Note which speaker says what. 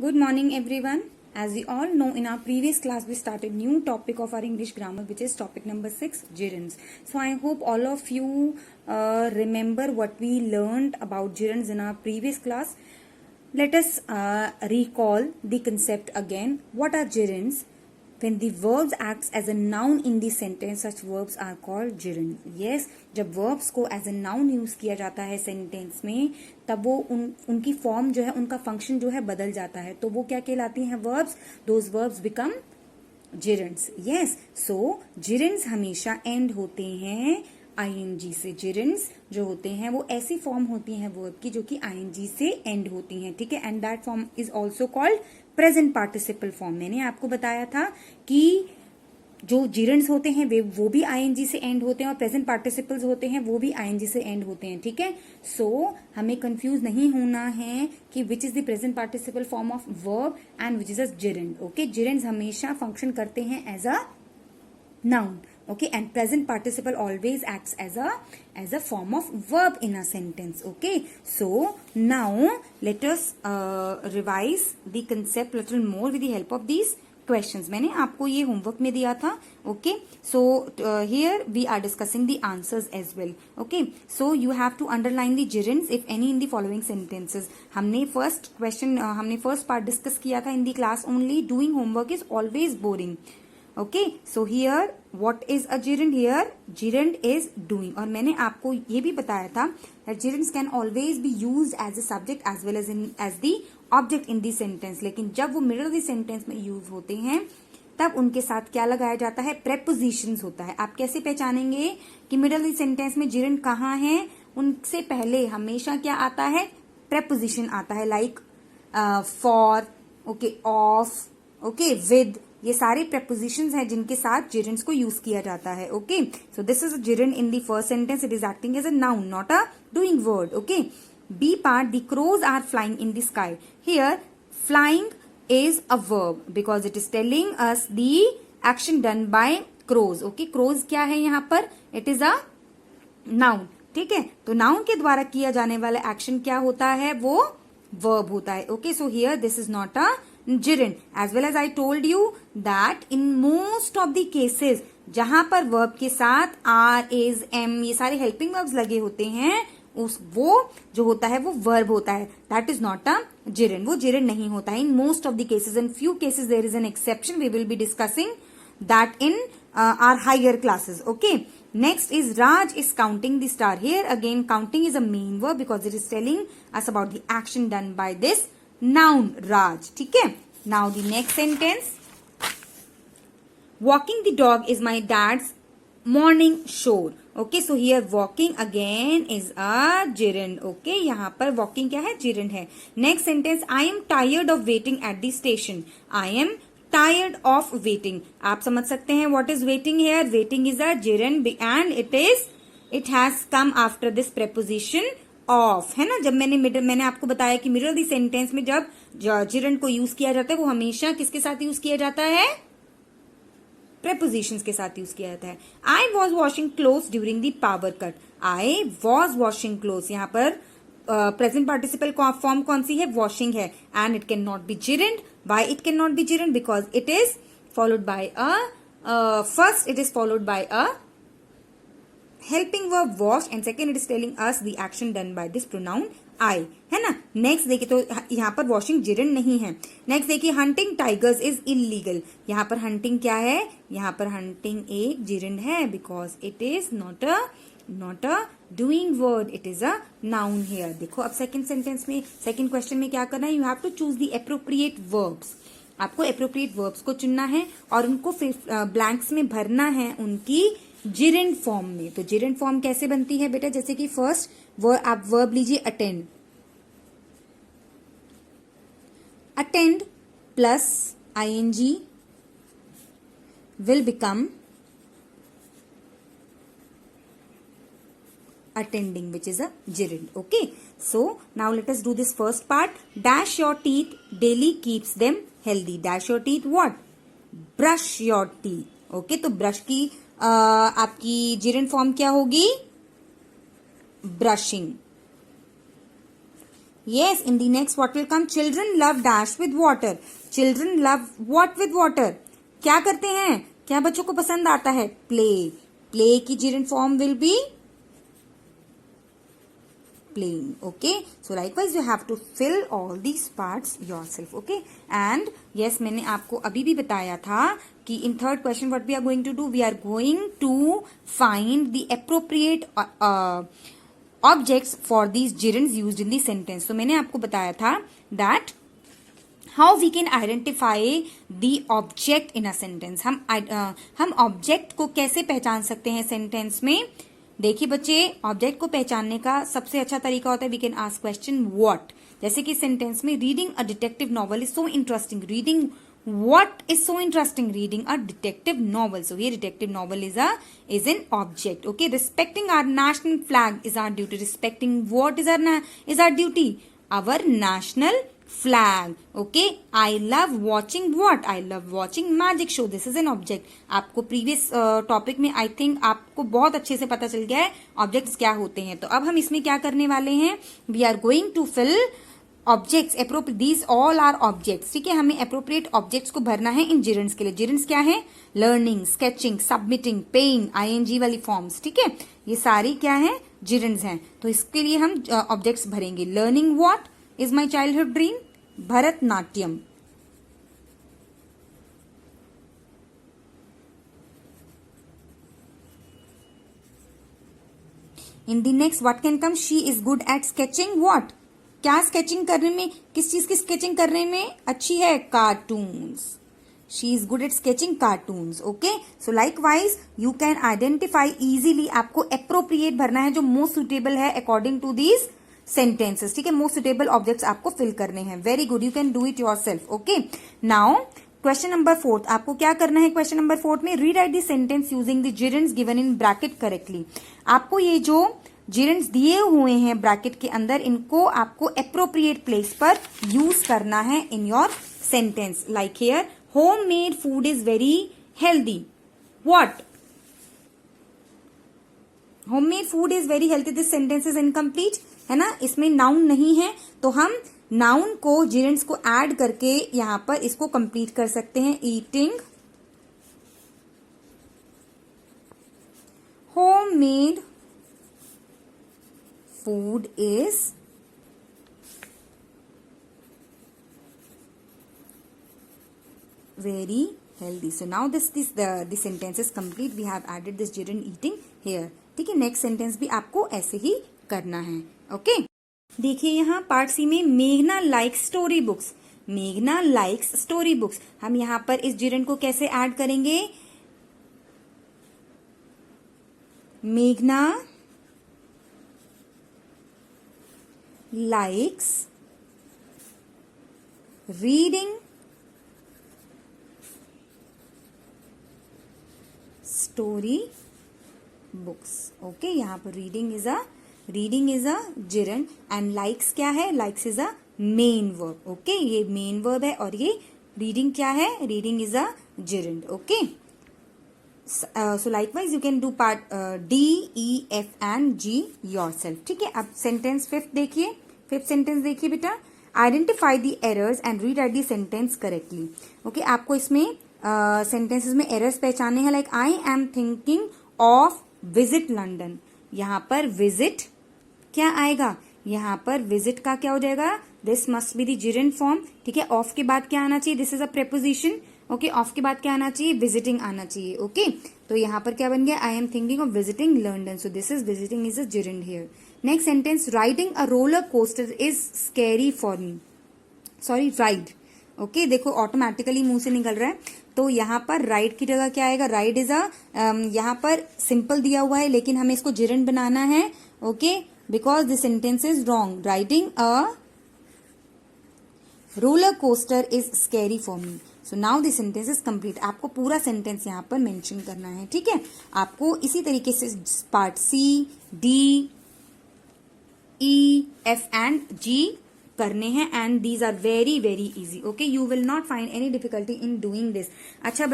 Speaker 1: Good morning everyone. As we all know, in our previous class we started new topic of our English grammar, which is topic number 6, gerunds. So I hope all of you remember what we learned about gerunds in our previous class. Let us recall the concept again. What are gerunds? When the verbs acts as a noun in the sentence, such verbs are called gerund. Yes, जब verbs को as a noun use किया जाता है sentence में, तब वो उनकी form जो है, उनका function जो है बदल जाता है. तो वो क्या कहलाती हैं verbs? Those verbs become gerunds. Yes, so gerunds हमेशा end होते हैं ing से. gerunds जो होते हैं वो ऐसी फॉर्म होती हैं वर्ब की जो कि ing से एंड होती हैं. ठीक है, and that form is also called present participle form. मैंने आपको बताया था कि जो gerunds होते हैं वो भी ing से एंड होते हैं और प्रेजेंट पार्टिसिपल्स होते हैं वो भी ing से एंड होते हैं. ठीक है, सो हमें कंफ्यूज नहीं होना है कि which is the present participle form of verb and which is a gerund. Okay, gerunds हमेशा फंक्शन करते हैं as a noun. Okay, and present participle always acts as a form of verb in a sentence. Okay, so now let us revise the concept little more with the help of these questions. मैंने आपको ये homework में दिया था. Okay, so here we are discussing the answers as well. Okay, so you have to underline the gerunds if any in the following sentences. हमने first question हमने first part discuss किया था in the class only. Doing homework is always boring. Okay, so here what is a gerund? Here gerund is doing. और मैंने आपको ये भी बताया था that gerunds can always be used as a subject as well as the object in the sentence. लेकिन जब वो middle of the sentence में use होते हैं तब उनके साथ क्या लगाया जाता है? prepositions होता है. आप कैसे पहचानेंगे कि middle of the sentence में gerund कहाँ है? उनसे पहले हमेशा क्या आता है? preposition आता है, like for, okay, of, okay, with. ये सारे prepositions हैं जिनके साथ gerunds को यूज किया जाता है. Okay, so this is a gerund in the first sentence. It is acting as a noun, not a doing word. Okay, B part, the crows are flying in the sky. Here flying is a verb because it is telling us the action done by crows. Okay, crows क्या है यहाँ पर? It is a noun. ठीक है, तो noun के द्वारा किया जाने वाला action क्या होता है? वो verb होता है. Okay, so here this is not a gerund. As well as I told you that in most of the cases जहां पर verb के साथ are, is, am ये सारे helping verbs लगे होते हैं, वो जो होता है वो verb होता है. That is not a gerund. वो gerund नहीं होता है in most of the cases. In few cases there is an exception. We will be discussing that in our higher classes. Okay. Next is Raj is counting the star. Here again counting is a main verb because it is telling us about the action done by this noun Raj. ठीक है. Now the next sentence. Walking the dog is my dad's morning chore. Okay, so here walking again is a gerund. Okay, यहाँ पर walking क्या है? gerund है. Next sentence. I am tired of waiting at the station. I am tired of waiting. आप समझ सकते हैं what is waiting here? Waiting is a gerund and it has come after this preposition of, है ना. जब मैंने आपको बताया कि middle of the sentence में जब gerund को यूज किया जाता है वो हमेशा किसके साथ यूज किया जाता है? prepositions के साथ यूज किया जाता है. I was washing clothes during the power cut. I was washing clothes. यहाँ पर प्रेजेंट पार्टिसिपल फॉर्म कौन सी है? वॉशिंग है. And it can not be gerund. Why it cannot be gerund? Because it is followed by first it is followed by a helping verb wash and second it is telling us the action done by this pronoun I, है ना. Next देखिए तो यहाँ पर washing gerund नहीं है. Next देखिए hunting tigers is illegal. यहाँ पर hunting क्या है? यहाँ पर hunting एक gerund है because it is not a doing word. It is a noun here. देखो अब सेकंड सेंटेंस में, सेकंड क्वेश्चन में क्या करना है? You have to choose the appropriate verbs. आपको एप्रोप्रिएट वर्ब्स को चुनना है और उनको फिर ब्लैंक्स में भरना है उनकी gerund फॉर्म में. तो gerund फॉर्म कैसे बनती है बेटा? जैसे कि फर्स्ट आप वर्ब लीजिए attend. Attend plus ing will become attending, which is a gerund. Okay, so now let us do this first part. Dash your teeth daily keeps them healthy. Dash your teeth what? Brush your teeth. Okay, तो brush की आपकी gerund form क्या होगी? Brushing. Yes, in the next what will come? Children love dash with water. Children love what with water? क्या करते हैं? क्या बच्चों को पसंद आता है? Play. Play की gerund form will be playing. Okay, so likewise you have to fill all these parts yourself. Okay, and yes, मैंने आपको अभी भी बताया था कि in third question what we are going to do, we are going to find the appropriate objects for these gerunds used in the sentence. So मैंने आपको बताया था that how we can identify the object in a sentence. हम object को कैसे पहचान सकते हैं सेंटेंस में? देखिए बच्चे, ऑब्जेक्ट को पहचानने का सबसे अच्छा तरीका होता है we can ask question what. जैसे कि सेंटेंस में reading a detective novel is so interesting. Reading what is so interesting? Reading a detective novel. So ये detective novel is an object. Okay, respecting our national flag is our duty. Respecting what is our duty? Our national flag. Okay, I love watching what? I love watching magic show. This is an object. आपको previous topic में I think आपको बहुत अच्छे से पता चल गया है objects क्या होते हैं. तो अब हम इसमें क्या करने वाले हैं? We are going to fill objects. Appropriate. These all are objects. ठीक है, हमें appropriate objects को भरना है इन gerunds के लिए. gerunds क्या है? Learning, sketching, submitting, paying, ing वाली forms. ठीक है, ये सारी क्या है? gerunds हैं. तो इसके लिए हम objects भरेंगे. Learning what is my childhood dream? Bharatnatyam. In the next what can come? She is good at sketching what? क्या स्केचिंग करने में, किस चीज की स्केचिंग करने में अच्छी है? Cartoons. She is good at sketching cartoons. Okay, so likewise you can identify easily. आपको appropriate भरना है जो most suitable है according to these sentences. ठीक है, most suitable objects आपको fill करने हैं. Very good, you can do it yourself. Okay, now question number 4. आपको क्या करना है question number 4 में? Rewrite the sentence using the gerunds given in bracket correctly. आपको ये जो gerunds दिए हुए हैं bracket के अंदर, इनको आपको appropriate place पर use करना है in your sentence. Like here, homemade food is very healthy. What? Homemade food is very healthy. This sentence is incomplete. है ना, इसमें नाउन नहीं है, तो हम नाउन को gerunds को ऐड करके यहां पर इसको कंप्लीट कर सकते हैं. Eating homemade food is very healthy. So now the sentence is complete. We have added this gerund eating here. ठीक है, नेक्स्ट सेंटेंस भी आपको ऐसे ही करना है. ओके, देखिए यहाँ पार्ट सी में मेघना लाइक्स स्टोरी बुक्स. मेघना लाइक्स स्टोरी बुक्स. हम यहाँ पर इस gerund को कैसे ऐड करेंगे? मेघना likes reading story books. Okay, यहाँ पर reading is a gerund and likes क्या है? Likes is a main verb. Okay, ये मेन वर्ब है और ये रीडिंग क्या है? Reading is a gerund. Okay, so likewise you can do part D, E, F and G yourself. ठीक है, अब सेंटेंस फिफ्थ सेंटेंस देखिए बेटा. Identify the errors and rewrite the sentence correctly. Okay, आपको इसमें सेंटेंसेस में एरर्स पहचानने हैं. Like I am thinking of visit London. यहाँ पर विजिट क्या आएगा? यहाँ पर विजिट का क्या हो जाएगा? This must be the gerund form. ठीक है, ऑफ के बाद क्या आना चाहिए? This is a preposition. Okay, of के बाद क्या आना चाहिए? विजिटिंग आना चाहिए. ओके, तो यहाँ पर क्या बन गया? I am thinking of visiting London. So this is visiting is a gerund here. Next sentence, riding a roller coaster is scary for me. Sorry, ride. Okay, देखो ऑटोमेटिकली मुंह से निकल रहा है, तो यहाँ पर राइड की जगह क्या आएगा? राइड इज अ, यहाँ पर सिंपल दिया हुआ है लेकिन हमें इसको gerund बनाना है. Okay, because this sentence is wrong. Riding a roller coaster is scary for me. So now this sentence is complete. आपको पूरा सेंटेंस यहाँ पर मेंशन करना है. ठीक है, आपको इसी तरीके से part C, D, E, F and G करने हैं and these are very very easy. Okay, you will not find any difficulty in doing this. अच्छा